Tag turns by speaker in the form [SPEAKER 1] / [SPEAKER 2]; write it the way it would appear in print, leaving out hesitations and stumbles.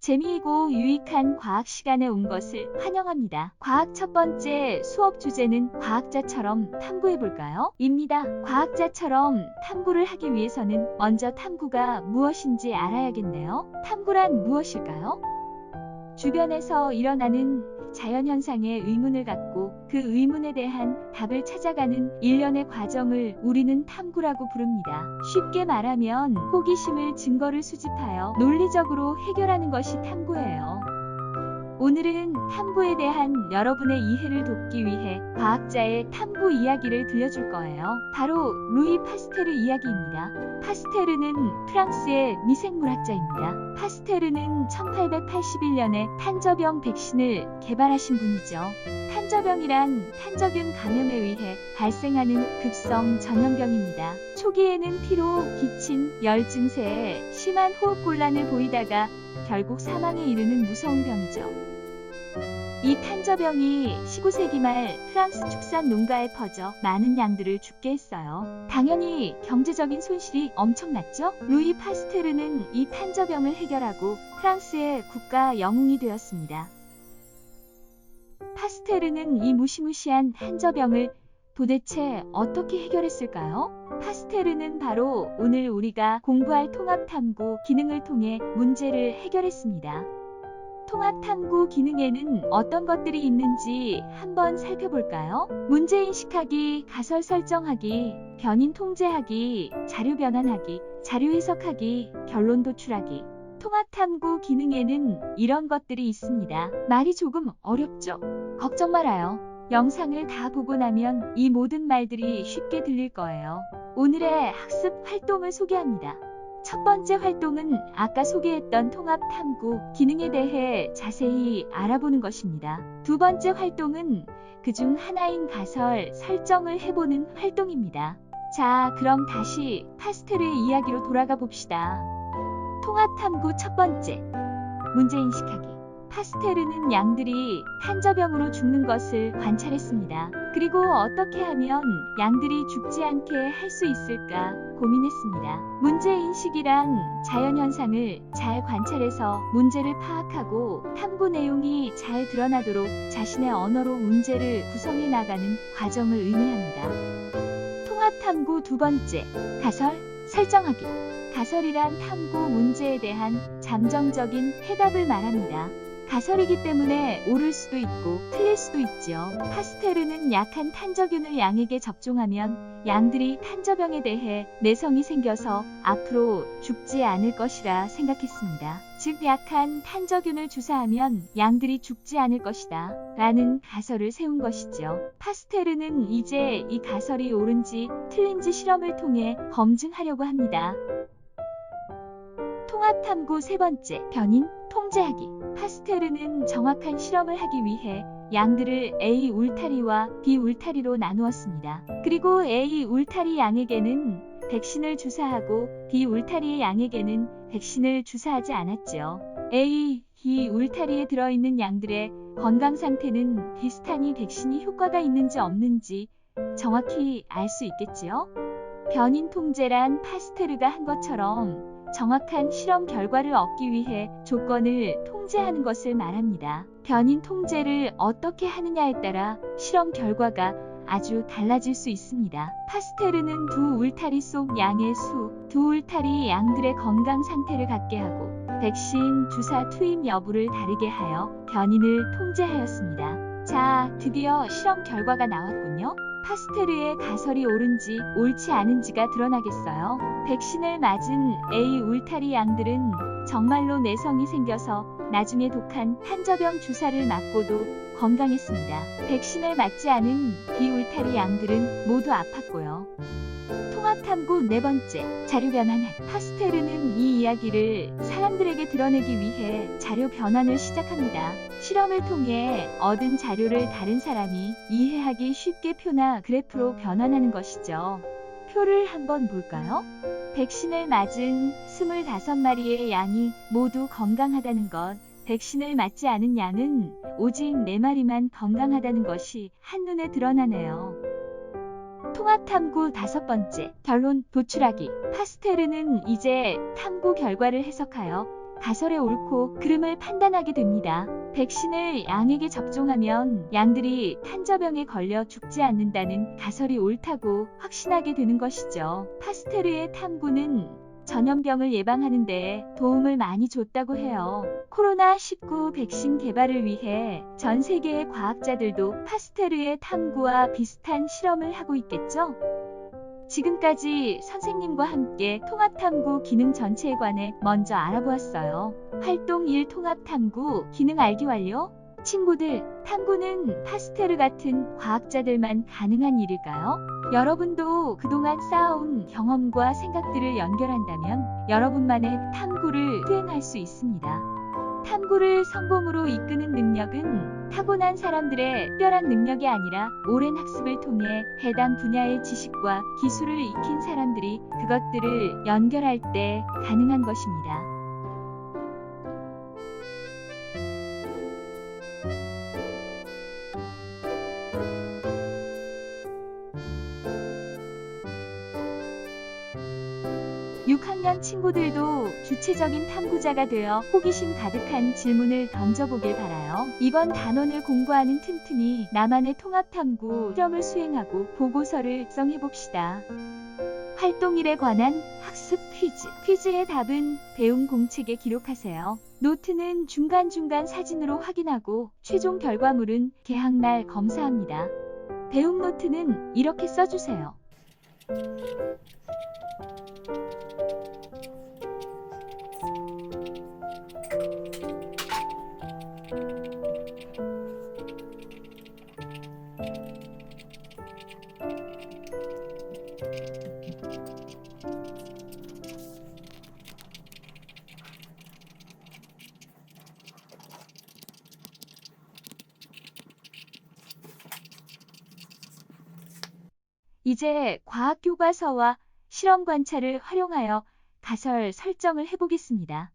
[SPEAKER 1] 재미있고 유익한 과학 시간에 온 것을 환영합니다. 과학 첫 번째 수업 주제는 과학자처럼 탐구해볼까요? 입니다. 과학자처럼 탐구를 하기 위해서는 먼저 탐구가 무엇인지 알아야겠네요. 탐구란 무엇일까요? 주변에서 일어나는 자연현상에 의문을 갖고 그 의문에 대한 답을 찾아가는 일련의 과정을 우리는 탐구라고 부릅니다. 쉽게 말하면 호기심을 증거를 수집하여 논리적으로 해결하는 것이 탐구예요. 오늘은 탐구에 대한 여러분의 이해를 돕기 위해 과학자의 탐구 이야기를 들려줄 거예요. 바로 루이 파스테르 이야기입니다. 파스테르는 프랑스의 미생물학자입니다. 파스테르는 1881년에 탄저병 백신을 개발하신 분이죠. 탄저병이란 탄저균 감염에 의해 발생하는 급성 전염병입니다. 초기에는 피로, 기침, 열 증세에 심한 호흡곤란을 보이다가 결국 사망에 이르는 무서운 병이죠. 이 탄저병이 19세기 말 프랑스 축산 농가에 퍼져 많은 양들을 죽게 했어요. 당연히 경제적인 손실이 엄청났죠? 루이 파스테르는 이 탄저병을 해결하고 프랑스의 국가 영웅이 되었습니다. 파스테르는 이 무시무시한 탄저병을 도대체 어떻게 해결했을까요? 파스테르는 바로 오늘 우리가 공부할 통합탐구 기능을 통해 문제를 해결했습니다. 통합탐구 기능에는 어떤 것들이 있는지 한번 살펴볼까요? 문제 인식하기, 가설 설정하기, 변인 통제하기, 자료 변환하기, 자료 해석하기, 결론 도출하기. 통합탐구 기능에는 이런 것들이 있습니다. 말이 조금 어렵죠? 걱정 말아요. 영상을 다 보고 나면 이 모든 말들이 쉽게 들릴 거예요. 오늘의 학습 활동을 소개합니다. 첫 번째 활동은 아까 소개했던 통합탐구 기능에 대해 자세히 알아보는 것입니다. 두 번째 활동은 그중 하나인 가설 설정을 해보는 활동입니다. 자, 그럼 다시 파스테르의 이야기로 돌아가 봅시다. 통합탐구 첫 번째, 문제 인식하기. 파스테르는 양들이 탄저병으로 죽는 것을 관찰했습니다. 그리고 어떻게 하면 양들이 죽지 않게 할 수 있을까 고민했습니다. 문제인식이란 자연현상을 잘 관찰해서 문제를 파악하고 탐구 내용이 잘 드러나도록 자신의 언어로 문제를 구성해 나가는 과정을 의미합니다. 통합탐구 두 번째, 가설 설정하기. 가설이란 탐구 문제에 대한 잠정적인 해답을 말합니다. 가설이기 때문에 옳을 수도 있고 틀릴 수도 있지요. 파스테르는 약한 탄저균을 양에게 접종하면 양들이 탄저병에 대해 내성이 생겨서 앞으로 죽지 않을 것이라 생각했습니다. 즉 약한 탄저균을 주사하면 양들이 죽지 않을 것이다 라는 가설을 세운 것이죠. 파스테르는 이제 이 가설이 옳은지 틀린지 실험을 통해 검증하려고 합니다. 통합탐구 세 번째, 변인 통제하기. 파스테르는 정확한 실험을 하기 위해 양들을 A 울타리와 B 울타리로 나누었습니다. 그리고 A 울타리 양에게는 백신을 주사하고 B 울타리의 양에게는 백신을 주사하지 않았죠. A, B 울타리에 들어있는 양들의 건강 상태는 비슷하니 백신이 효과가 있는지 없는지 정확히 알 수 있겠지요? 변인 통제란 파스테르가 한 것처럼 정확한 실험 결과를 얻기 위해 조건을 통제하는 것을 말합니다. 변인 통제를 어떻게 하느냐에 따라 실험 결과가 아주 달라질 수 있습니다. 파스테르는 두 울타리 속 양의 수, 두 울타리 양들의 건강 상태를 같게 하고 백신 주사 투입 여부를 다르게 하여 변인을 통제하였습니다. 자, 드디어 실험 결과가 나왔군요. 파스테르의 가설이 옳은지 옳지 않은지가 드러나겠어요. 백신을 맞은 A 울타리 양들은 정말로 내성이 생겨서 나중에 독한 탄저병 주사를 맞고도 건강했습니다. 백신을 맞지 않은 B 울타리 양들은 모두 아팠고요. 통합탐구 네 번째, 자료 변환하기. 파스테르는 이 이야기를 사람들에게 드러내기 위해 자료 변환을 시작합니다. 실험을 통해 얻은 자료를 다른 사람이 이해하기 쉽게 표나 그래프로 변환하는 것이죠. 표를 한번 볼까요? 백신을 맞은 25마리의 양이 모두 건강하다는 것, 백신을 맞지 않은 양은 오직 4마리만 건강하다는 것이 한눈에 드러나네요. 통합탐구 다섯 번째, 결론 도출하기. 파스테르는 이제 탐구 결과를 해석하여 가설의 옳고 그름을 판단하게 됩니다. 백신을 양에게 접종하면 양들이 탄저병에 걸려 죽지 않는다는 가설이 옳다고 확신하게 되는 것이죠. 파스테르의 탐구는 전염병을 예방하는 데 도움을 많이 줬다고 해요. 코로나19 백신 개발을 위해 전 세계의 과학자들도 파스테르의 탐구와 비슷한 실험을 하고 있겠죠? 지금까지 선생님과 함께 통합탐구 기능 전체에 관해 먼저 알아보았어요. 활동 1 통합탐구 기능 알기 완료? 친구들, 탐구는 파스테르 같은 과학자들만 가능한 일일까요? 여러분도 그동안 쌓아온 경험과 생각들을 연결한다면 여러분만의 탐구를 수행할 수 있습니다. 탐구를 성공으로 이끄는 능력은 타고난 사람들의 특별한 능력이 아니라 오랜 학습을 통해 해당 분야의 지식과 기술을 익힌 사람들이 그것들을 연결할 때 가능한 것입니다. 6학년 친구들도 주체적인 탐구자가 되어 호기심 가득한 질문을 던져보길 바라요. 이번 단원을 공부하는 틈틈이 나만의 통합탐구 실험을 수행하고 보고서를 작성해봅시다. 활동 1에 관한 학습 퀴즈. 퀴즈의 답은 배움 공책에 기록하세요. 노트는 중간중간 사진으로 확인하고 최종 결과물은 개학날 검사합니다. 배움 노트는 이렇게 써주세요. 이제 과학 교과서와 실험 관찰을 활용하여 가설 설정을 해보겠습니다.